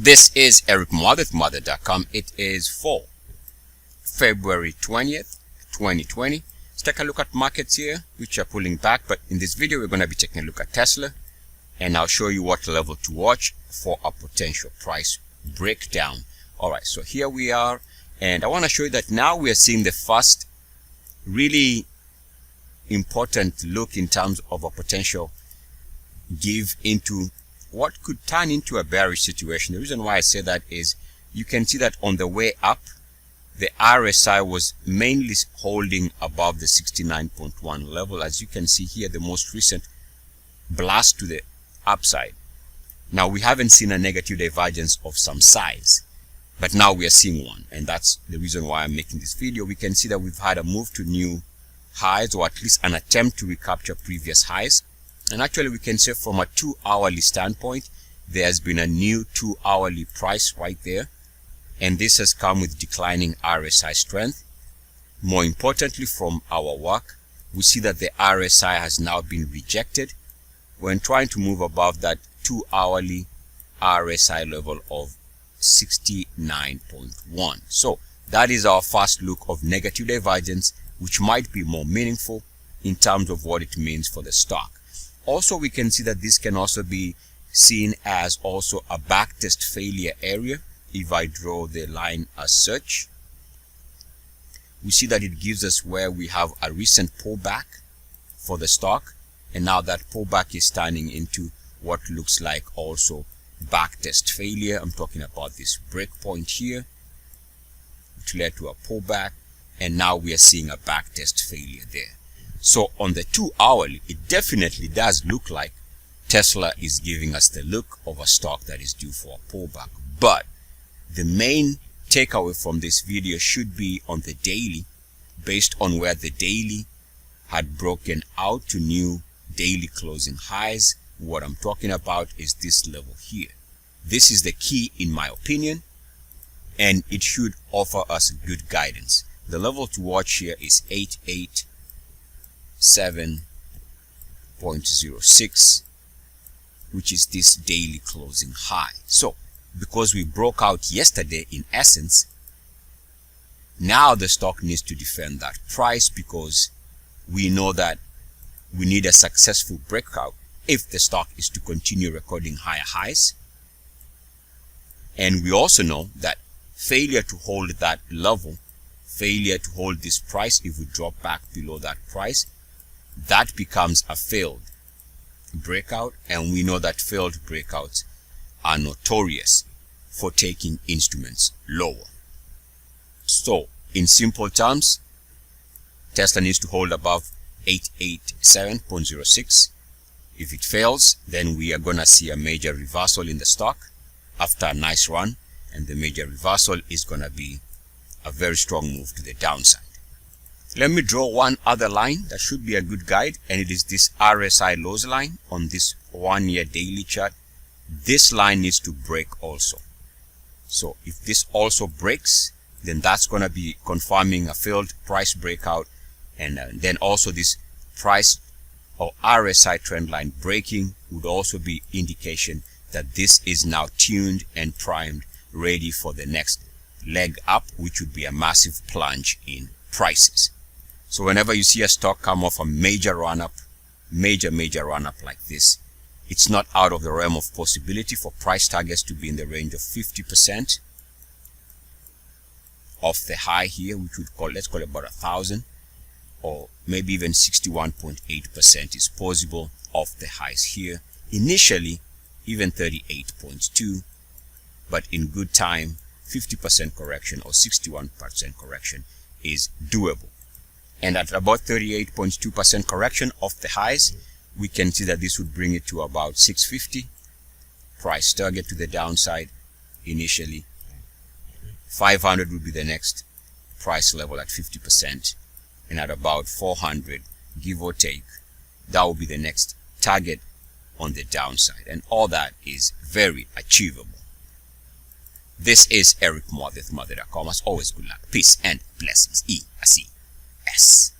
This is Eric Mother, mother.com. It is for February 20th, 2020. Let's take a look at markets here, which are pulling back. But in this video, we're going to be taking a look at Tesla, and I'll show you what level to watch for a potential price breakdown. All right, so here we are, and I want to show you that now we are seeing the first really important look in terms of a potential give into what could turn into a bearish situation. The reason why I say that is you can see that on the way up, the RSI was mainly holding above the 69.1 level. As you can see here, the most recent blast to the upside. Now, we haven't seen a negative divergence of some size, but now we are seeing one, and that's the reason why I'm making this video. We can see that we've had a move to new highs, or at least an attempt to recapture previous highs. And actually, we can say from a 2-hourly standpoint, there has been a new 2-hourly price right there. And this has come with declining RSI strength. More importantly, from our work, we see that the RSI has now been rejected when trying to move above that 2-hourly RSI level of 69.1. So that is our first look of negative divergence, which might be more meaningful in terms of what it means for the stock. Also, we can see that this can also be seen as also a backtest failure area. If I draw the line as such, we see that it gives us where we have a recent pullback for the stock, and now that pullback is turning into what looks like also backtest failure. I'm talking about this breakpoint here, which led to a pullback, and now we are seeing a backtest failure there. So on the 2-hourly, it definitely does look like Tesla is giving us the look of a stock that is due for a pullback. But the main takeaway from this video should be on the daily, based on where the daily had broken out to new daily closing highs. What I'm talking about is this level here. This is the key in my opinion, and it should offer us good guidance. The level to watch here is 887.06, which is this daily closing high. So because we broke out yesterday, in essence, now the stock needs to defend that price, because we know that we need a successful breakout if the stock is to continue recording higher highs. And we also know that failure to hold that level, failure to hold this price, if we drop back below that price, that becomes a failed breakout, and we know that failed breakouts are notorious for taking instruments lower. So in simple terms, Tesla needs to hold above 887.06. If it fails, then we are gonna see a major reversal in the stock after a nice run, and the major reversal is gonna be a very strong move to the downside. Let me draw one other line that should be a good guide, and it is this RSI lows line on this 1-year daily chart. This line needs to break also. So if this also breaks, then that's going to be confirming a failed price breakout, and then also this price or RSI trend line breaking would also be indication that this is now tuned and primed, ready for the next leg up, which would be a massive plunge in prices. So whenever you see a stock come off a major run-up, major run-up like this, it's not out of the realm of possibility for price targets to be in the range of 50% of the high here, which would call, let's call it about 1,000, or maybe even 61.8% is possible of the highs here. Initially, even 38.2, but in good time, 50% correction or 61% correction is doable. And at about 38.2% correction of the highs, we can see that this would bring it to about 650 price target to the downside initially. 500 would be the next price level at 50%, and at about 400, give or take, that will be the next target on the downside, and all that is very achievable. This is Eric Mother, mother.com. As always, good luck, peace, and blessings. E-A-C-S.